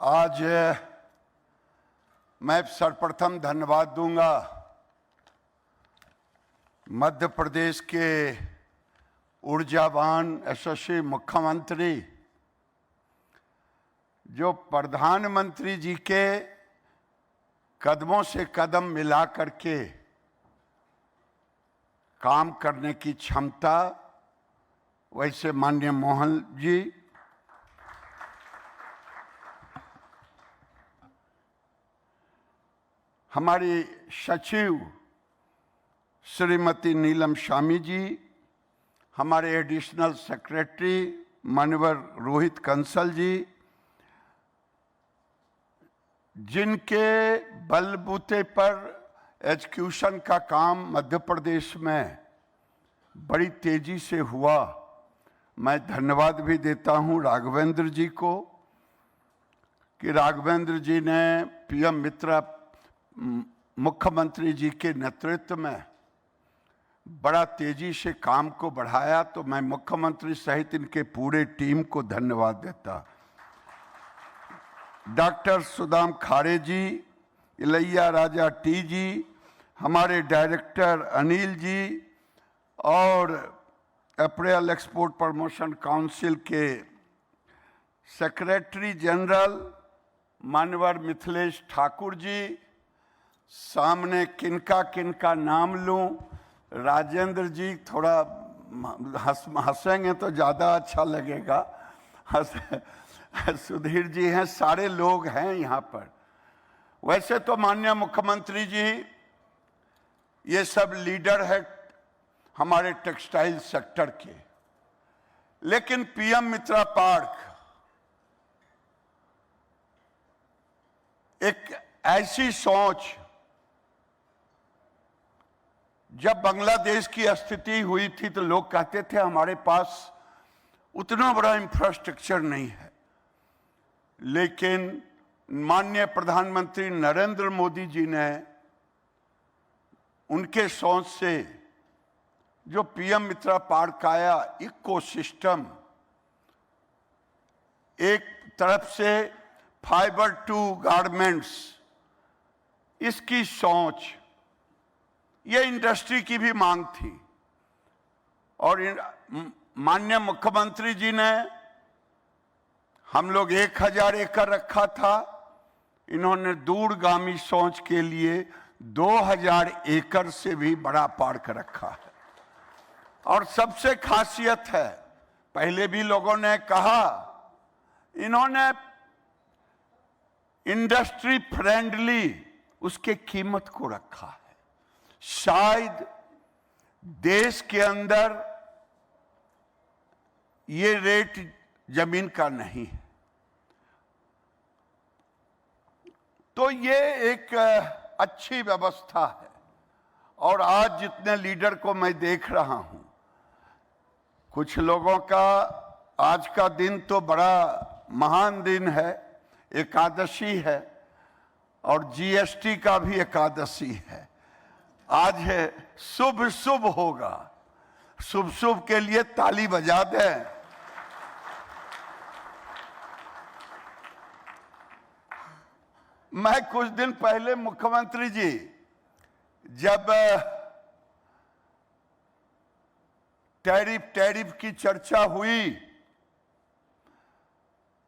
आज मैं सर्वप्रथम धन्यवाद दूंगा मध्य प्रदेश के ऊर्जावान यशस्वी मुख्यमंत्री जो प्रधानमंत्री जी के कदमों से कदम मिला करके काम करने की क्षमता, वैसे माननीय मोहन जी, हमारी सचिव श्रीमती नीलम शामी जी, हमारे एडिशनल सेक्रेटरी माननीय रोहित कंसल जी, जिनके बलबूते पर एजुकेशन का काम मध्य प्रदेश में बड़ी तेजी से हुआ, मैं धन्यवाद भी देता हूं राघवेंद्र जी को कि राघवेंद्र जी ने पीएम मित्रा मुख्यमंत्री जी के नेतृत्व में बड़ा तेजी से काम को बढ़ाया। तो मैं मुख्यमंत्री सहित इनके पूरे टीम को धन्यवाद देता। डॉक्टर सुदाम खाड़े जी, इलैया राजा टी जी, हमारे डायरेक्टर अनिल जी और अप्रैल एक्सपोर्ट प्रमोशन काउंसिल के सेक्रेटरी जनरल माननीय मिथिलेश ठाकुर जी, सामने किनका किनका नाम लूं, राजेंद्र जी थोड़ा हंसेंगे तो ज़्यादा अच्छा लगेगा, सुधीर जी हैं, सारे लोग हैं यहाँ पर। वैसे तो माननीय मुख्यमंत्री जी ये सब लीडर है हमारे टेक्सटाइल सेक्टर के, लेकिन पीएम मित्रा पार्क एक ऐसी सोच, जब बांग्लादेश की स्थिति हुई थी तो लोग कहते थे हमारे पास उतना बड़ा इंफ्रास्ट्रक्चर नहीं है, लेकिन माननीय प्रधानमंत्री नरेंद्र मोदी जी ने उनके सोच से जो पीएम मित्रा पार्क आया, इकोसिस्टम, एक तरफ से फाइबर टू गारमेंट्स, इसकी सोच, ये इंडस्ट्री की भी मांग थी और माननीय मुख्यमंत्री जी ने, हम लोग 1000 एकड़ रखा था, इन्होंने दूरगामी सोच के लिए 2000 एकड़ से भी बड़ा पार्क रखा है। और सबसे खासियत है, पहले भी लोगों ने कहा, इन्होंने इंडस्ट्री फ्रेंडली उसके कीमत को रखा है। शायद देश के अंदर ये रेट जमीन का नहीं है। तो ये एक अच्छी व्यवस्था है। और आज जितने लीडर को मैं देख रहा हूं, कुछ लोगों का आज का दिन तो बड़ा महान दिन है, एकादशी है और जीएसटी का भी एकादशी है। आज है शुभ शुभ होगा, शुभ शुभ के लिए ताली बजा दें। मैं कुछ दिन पहले मुख्यमंत्री जी जब टैरिफ की चर्चा हुई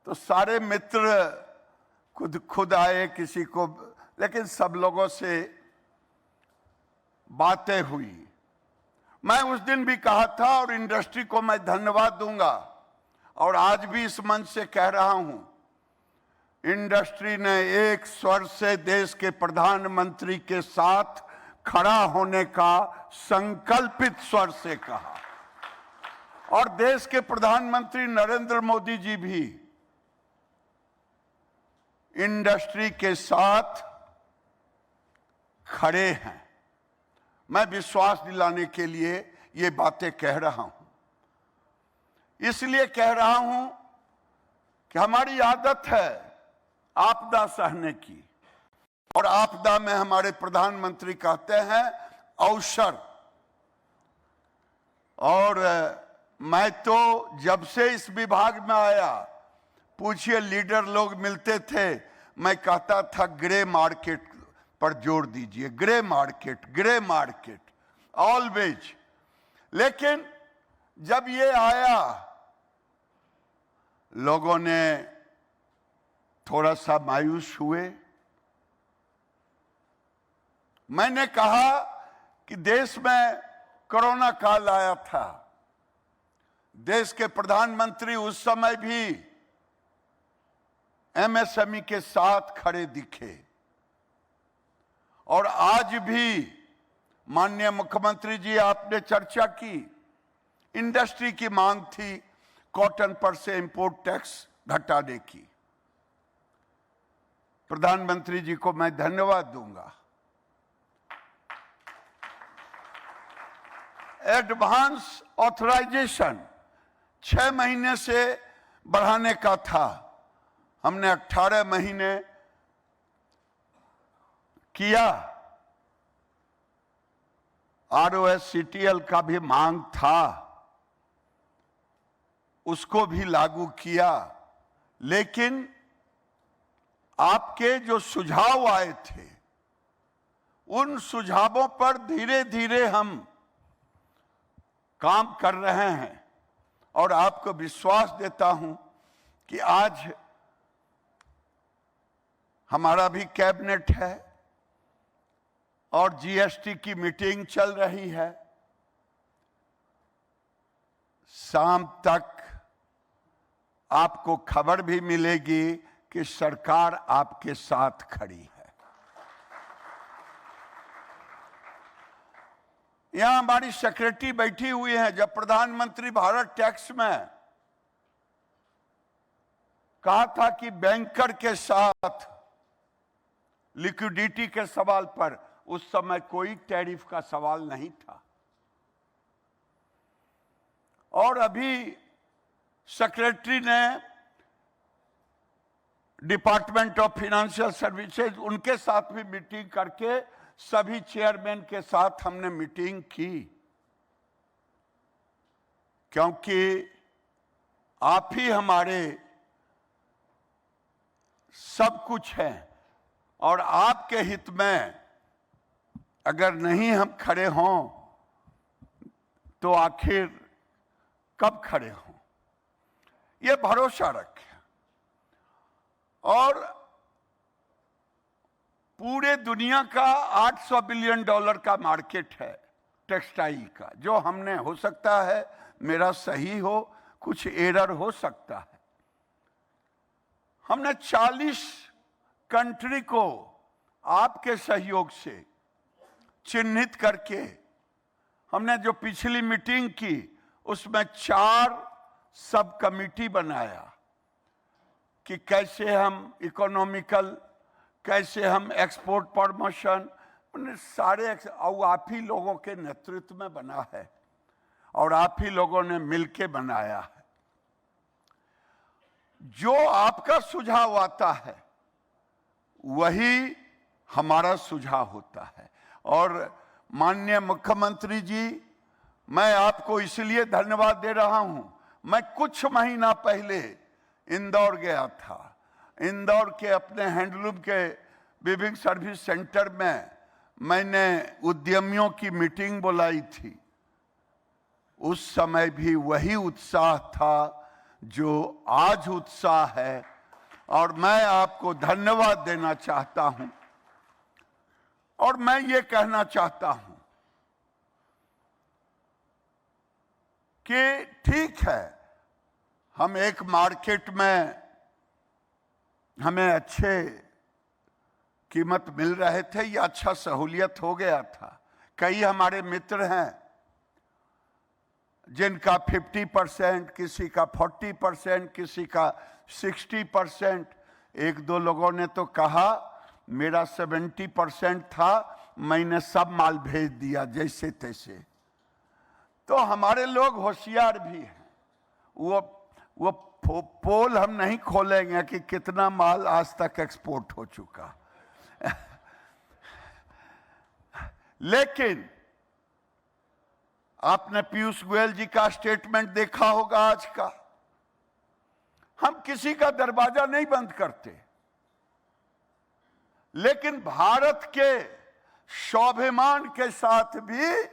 तो सारे मित्र खुद आए, किसी को, लेकिन सब लोगों से बातें हुई। मैं उस दिन भी कहा था और इंडस्ट्री को मैं धन्यवाद दूंगा और आज भी इस मंच से कह रहा हूं, इंडस्ट्री ने एक स्वर से देश के प्रधानमंत्री के साथ खड़ा होने का संकल्पित स्वर से कहा और देश के प्रधानमंत्री नरेंद्र मोदी जी भी इंडस्ट्री के साथ खड़े हैं। मैं विश्वास दिलाने के लिए ये बातें कह रहा हूं, इसलिए कह रहा हूं कि हमारी आदत है आपदा सहने की, और आपदा में हमारे प्रधानमंत्री कहते हैं अवसर। और मैं तो जब से इस विभाग में आया पूछिए, लीडर लोग मिलते थे, मैं कहता था ग्रे मार्केट पर जोर दीजिए, ग्रे मार्केट ऑलवेज। लेकिन जब ये आया, लोगों ने थोड़ा सा मायूस हुए। मैंने कहा कि देश में कोरोना काल आया था, देश के प्रधानमंत्री उस समय भी एमएसएमई के साथ खड़े दिखे, और आज भी माननीय मुख्यमंत्री जी आपने चर्चा की, इंडस्ट्री की मांग थी कॉटन पर से इंपोर्ट टैक्स घटाने की। प्रधानमंत्री जी को मैं धन्यवाद दूंगा। एडवांस ऑथराइजेशन 6 महीने से बढ़ाने का था, हमने 18 महीने किया। ROSCTL का भी मांग था, उसको भी लागू किया। लेकिन आपके जो सुझाव आए थे, उन सुझावों पर धीरे धीरे हम काम कर रहे हैं, और आपको विश्वास देता हूं कि आज हमारा भी कैबिनेट है और जीएसटी की मीटिंग चल रही है। शाम तक आपको खबर भी मिलेगी कि सरकार आपके साथ खड़ी है। यहां हमारी सेक्रेटरी बैठी हुई है। जब प्रधानमंत्री भारत टैक्स में कहा था कि बैंकर के साथ लिक्विडिटी के सवाल पर, उस समय कोई टैरिफ का सवाल नहीं था। और अभी सेक्रेटरी ने डिपार्टमेंट ऑफ फाइनेंशियल सर्विसेज, उनके साथ भी मीटिंग करके सभी चेयरमैन के साथ हमने मीटिंग की, क्योंकि आप ही हमारे सब कुछ हैं, और आपके हित में अगर नहीं हम खड़े हों तो आखिर कब खड़े हों, ये भरोसा रखें। और पूरे दुनिया का $800 बिलियन का मार्केट है टेक्सटाइल का, जो हमने, हो सकता है मेरा सही हो, कुछ एरर हो सकता है, हमने 40 कंट्री को आपके सहयोग से चिन्हित करके, हमने जो पिछली मीटिंग की उसमें 4 सब कमिटी बनाया कि कैसे हम इकोनॉमिकल, कैसे हम एक्सपोर्ट प्रमोशन, उन्हें सारे, और आप ही लोगों के नेतृत्व में बना है, और आप ही लोगों ने मिलके बनाया है। जो आपका सुझाव आता है वही हमारा सुझाव होता है। और माननीय मुख्यमंत्री जी, मैं आपको इसलिए धन्यवाद दे रहा हूं, मैं कुछ महीना पहले इंदौर गया था। इंदौर के अपने हैंडलूम के विभिन्न सर्विस सेंटर में मैंने उद्यमियों की मीटिंग बुलाई थी। उस समय भी वही उत्साह था जो आज उत्साह है, और मैं आपको धन्यवाद देना चाहता हूं। और मैं ये कहना चाहता हूं कि ठीक है, हम एक मार्केट में हमें अच्छे कीमत मिल रहे थे, ये अच्छा सहूलियत हो गया था। कई हमारे मित्र हैं जिनका 50%, किसी का 40%, किसी का 60%। 1-2 लोगों ने तो कहा मेरा 70% था, मैंने सब माल भेज दिया जैसे तैसे। तो हमारे लोग होशियार भी हैं, वो पोल हम नहीं खोलेंगे कि कितना माल आज तक एक्सपोर्ट हो चुका। लेकिन आपने पीयूष गोयल जी का स्टेटमेंट देखा होगा आज का, हम किसी का दरवाजा नहीं बंद करते, लेकिन भारत के स्वाभिमान के साथ भी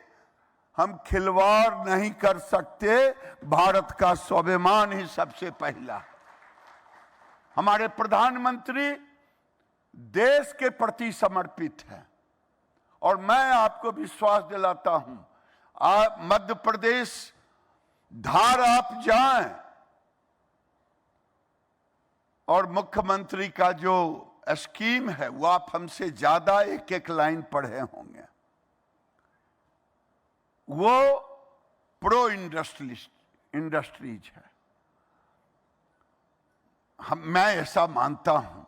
हम खिलवाड़ नहीं कर सकते। भारत का स्वाभिमान ही सबसे पहला। हमारे प्रधानमंत्री देश के प्रति समर्पित है और मैं आपको विश्वास दिलाता हूं, आप मध्य प्रदेश धार आप जाएं और मुख्यमंत्री का जो स्कीम है वो आप हमसे ज्यादा एक एक लाइन पढ़े होंगे। वो प्रो इंडस्ट्रीज है। मैं ऐसा मानता हूं,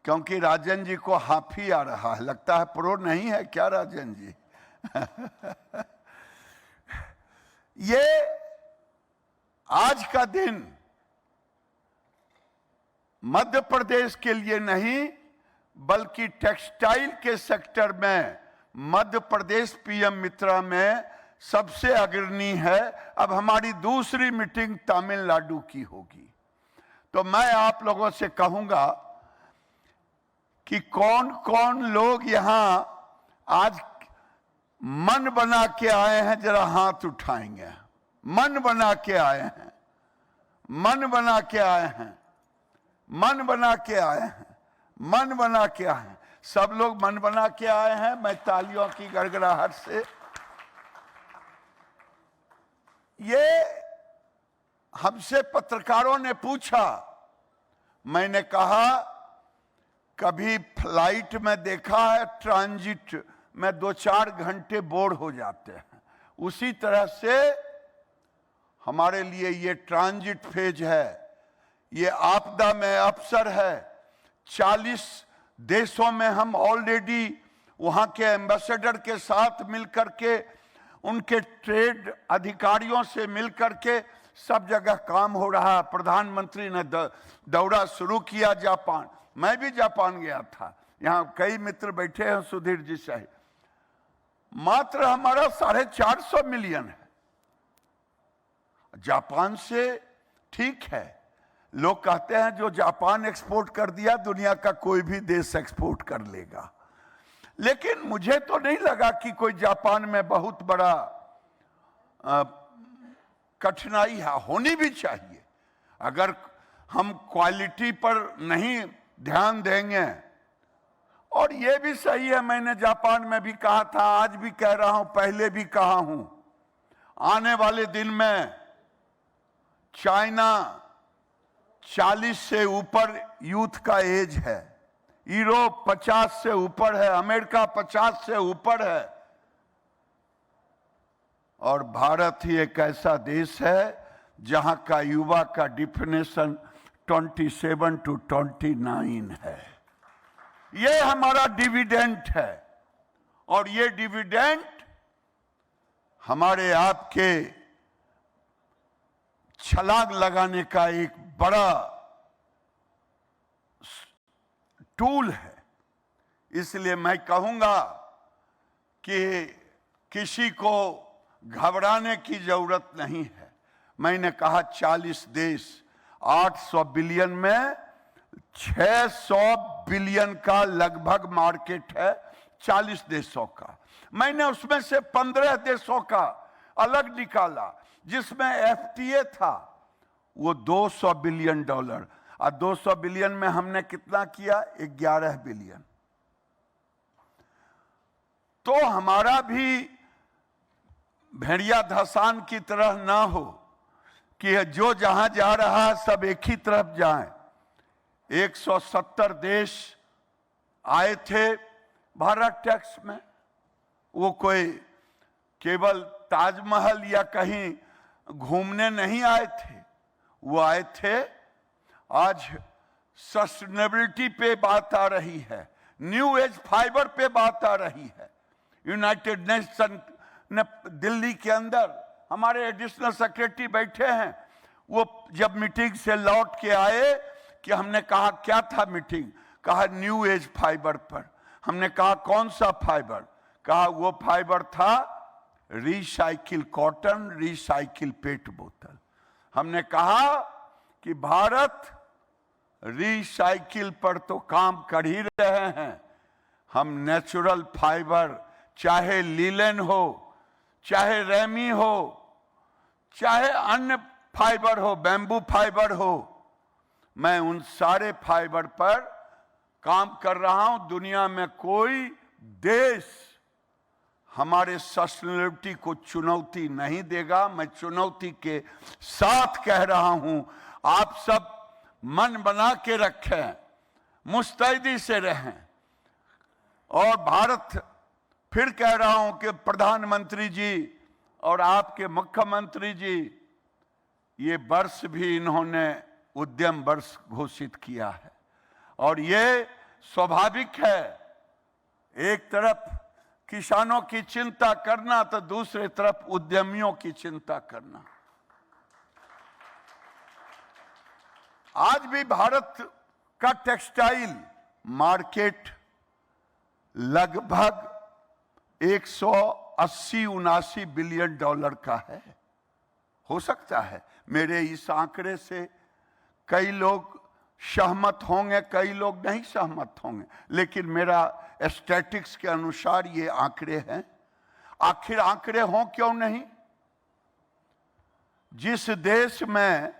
क्योंकि राजन जी को हाफी आ रहा है, लगता है प्रो नहीं है क्या राजन जी? ये आज का दिन मध्य प्रदेश के लिए नहीं बल्कि टेक्सटाइल के सेक्टर में मध्य प्रदेश पीएम मित्रा में सबसे अग्रणी है। अब हमारी दूसरी मीटिंग तमिलनाडु की होगी, तो मैं आप लोगों से कहूंगा कि कौन कौन लोग यहां आज मन बना के आए हैं, जरा हाथ उठाएंगे। मन बना के आए हैं, मन बना के आए हैं, मन बना के आए हैं, मन बना के आए हैं। सब लोग मन बना के आए हैं। मैं तालियों की गड़गड़ाहट से, ये हमसे पत्रकारों ने पूछा, मैंने कहा कभी फ्लाइट में देखा है ट्रांजिट में 2-4 घंटे बोर हो जाते हैं, उसी तरह से हमारे लिए ये ट्रांजिट फेज है, ये आपदा में अवसर है। 40 देशों में हम ऑलरेडी वहां के एम्बेसडर के साथ मिलकर के, उनके ट्रेड अधिकारियों से मिलकर के सब जगह काम हो रहा है। प्रधानमंत्री ने दौरा शुरू किया जापान, मैं भी जापान गया था, यहाँ कई मित्र बैठे हैं सुधीर जी सहित। मात्र हमारा 450 मिलियन है, जापान से ठीक है। लोग कहते हैं जो जापान एक्सपोर्ट कर दिया दुनिया का कोई भी देश एक्सपोर्ट कर लेगा, लेकिन मुझे तो नहीं लगा कि कोई जापान में बहुत बड़ा कठिनाई है। होनी भी चाहिए। अगर हम क्वालिटी पर नहीं ध्यान देंगे, और ये भी सही है, मैंने जापान में भी कहा था, आज भी कह रहा हूं, पहले भी कहा हूं, आने वाले दिन में चाइना 40 से ऊपर यूथ का एज है, यूरोप 50 से ऊपर है, अमेरिका 50 से ऊपर है, और भारत ही एक ऐसा देश है जहां का युवा का डिफिनेशन 27 to 29 है। ये हमारा डिविडेंट है, और ये डिविडेंट हमारे आपके छलांग लगाने का एक बड़ा टूल है। इसलिए मैं कहूंगा कि किसी को घबराने की जरूरत नहीं है। मैंने कहा 40 देश, 800 बिलियन में 600 बिलियन का लगभग मार्केट है 40 देशों का। मैंने उसमें से 15 देशों का अलग निकाला जिसमें एफटीए था, वो $200 बिलियन, और 200 बिलियन में हमने कितना किया? 11 बिलियन। तो हमारा भी भेड़िया धसान की तरह ना हो कि जो जहां जा रहा है सब एक ही तरफ जाएं। 170 देश आए थे भारत टैक्स में, वो कोई केवल ताजमहल या कहीं घूमने नहीं आए थे, वो आए थे आज सस्टेनेबिलिटी पे बात आ रही है, न्यू एज फाइबर पे बात आ रही है। यूनाइटेड नेशन ने दिल्ली के अंदर हमारे एडिशनल सेक्रेटरी बैठे हैं, वो जब मीटिंग से लौट के आए कि हमने कहा क्या था मीटिंग, कहा न्यू एज फाइबर पर। हमने कहा कौन सा फाइबर? कहा वो फाइबर था रिसाइकिल कॉटन, रिसाइकिल पेट बोतल। हमने कहा कि भारत रिसाइकिल पर तो काम कर ही रहे हैं। हम नेचुरल फाइबर, चाहे लीलन हो, चाहे रेमी हो, चाहे अन्य फाइबर हो, बैम्बू फाइबर हो, मैं उन सारे फाइबर पर काम कर रहा हूं। दुनिया में कोई देश हमारे सस्टेनेबिलिटी को चुनौती नहीं देगा। मैं चुनौती के साथ कह रहा हूं, आप सब मन बना के रखें, मुस्तैदी से रहें। और भारत, फिर कह रहा हूं कि प्रधानमंत्री जी और आपके मुख्यमंत्री जी, ये वर्ष भी इन्होंने उद्यम वर्ष घोषित किया है। और ये स्वाभाविक है, एक तरफ किसानों की चिंता करना तो दूसरी तरफ उद्यमियों की चिंता करना। आज भी भारत का टेक्सटाइल मार्केट लगभग 180-79 बिलियन डॉलर का है। हो सकता है मेरे इस आंकड़े से कई लोग सहमत होंगे, कई लोग नहीं सहमत होंगे, लेकिन मेरा स्टैटिस्टिक्स के अनुसार ये आंकड़े हैं। आखिर आंकड़े हों क्यों नहीं? जिस देश में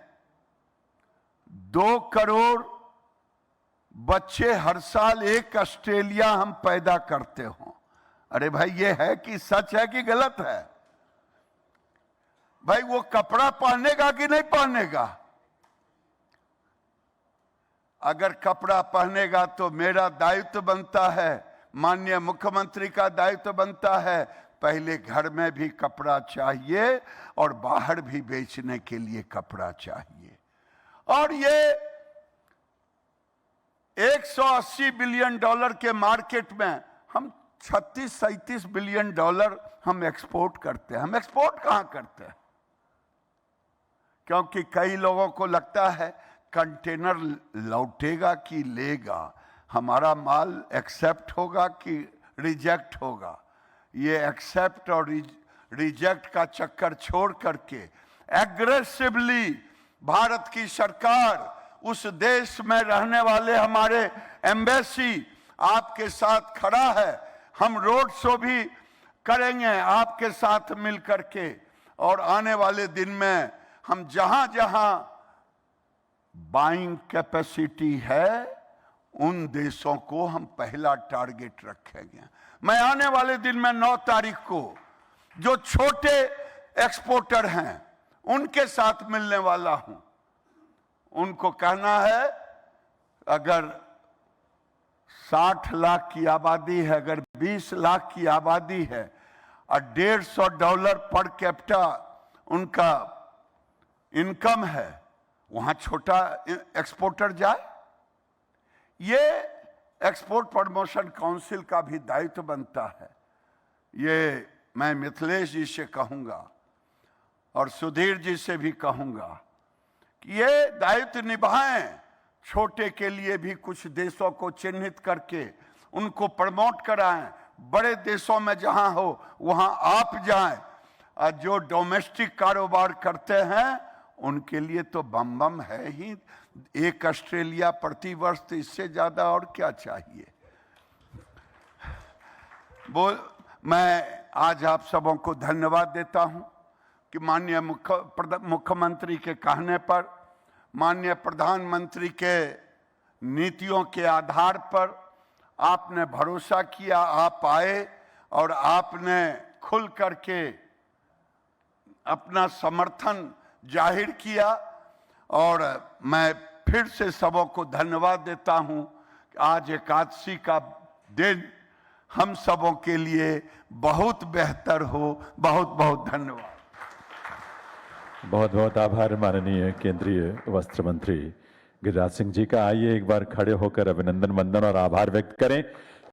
2 करोड़ बच्चे हर साल एक ऑस्ट्रेलिया हम पैदा करते हों, अरे भाई ये है कि सच है कि गलत है? भाई वो कपड़ा पहनेगा कि नहीं पहनेगा? अगर कपड़ा पहनेगा तो मेरा दायित्व बनता है, माननीय मुख्यमंत्री का दायित्व बनता है, पहले घर में भी कपड़ा चाहिए और बाहर भी बेचने के लिए कपड़ा चाहिए। और ये 180 बिलियन डॉलर के मार्केट में हम 36-37 बिलियन डॉलर हम एक्सपोर्ट करते हैं। हम एक्सपोर्ट कहां करते हैं? क्योंकि कई लोगों को लगता है कंटेनर लौटेगा कि लेगा, हमारा माल एक्सेप्ट होगा कि रिजेक्ट होगा। ये एक्सेप्ट और रिजेक्ट का चक्कर छोड़ करके एग्रेसिवली भारत की सरकार, उस देश में रहने वाले हमारे एम्बेसी आपके साथ खड़ा है। हम रोड शो भी करेंगे आपके साथ मिल करके, और आने वाले दिन में हम जहां जहां बाइंग कैपेसिटी है उन देशों को हम पहला टारगेट रखेंगे। मैं आने वाले दिन में 9 तारीख को जो छोटे एक्सपोर्टर हैं उनके साथ मिलने वाला हूं। उनको कहना है, अगर 60 लाख की आबादी है, अगर 20 लाख की आबादी है और $150 पर कैपिटा उनका इनकम है, वहां छोटा एक्सपोर्टर जाए। ये एक्सपोर्ट प्रमोशन काउंसिल का भी दायित्व बनता है। ये मैं मिथिलेश जी से कहूंगा और सुधीर जी से भी कहूंगा कि ये दायित्व निभाएं। छोटे के लिए भी कुछ देशों को चिन्हित करके उनको प्रमोट कराएं। बड़े देशों में जहां हो वहां आप जाएं, और जो डोमेस्टिक कारोबार करते हैं उनके लिए तो बम बम है ही। 1 ऑस्ट्रेलिया प्रति वर्ष, तो इससे ज्यादा और क्या चाहिए? मैं आज आप सबों को धन्यवाद देता हूं कि माननीय मुख्यमंत्री के कहने पर, माननीय प्रधानमंत्री के नीतियों के आधार पर आपने भरोसा किया, आप आए और आपने खुल करके अपना समर्थन जाहिर किया। और मैं फिर से सबों को धन्यवाद देता हूं कि आज एकादशी का दिन हम सबों के लिए बहुत बेहतर हो। बहुत बहुत धन्यवाद। बहुत बहुत आभार माननीय केंद्रीय वस्त्र मंत्री गिरिराज सिंह जी का। आइए एक बार खड़े होकर अभिनंदन, वंदन और आभार व्यक्त करें।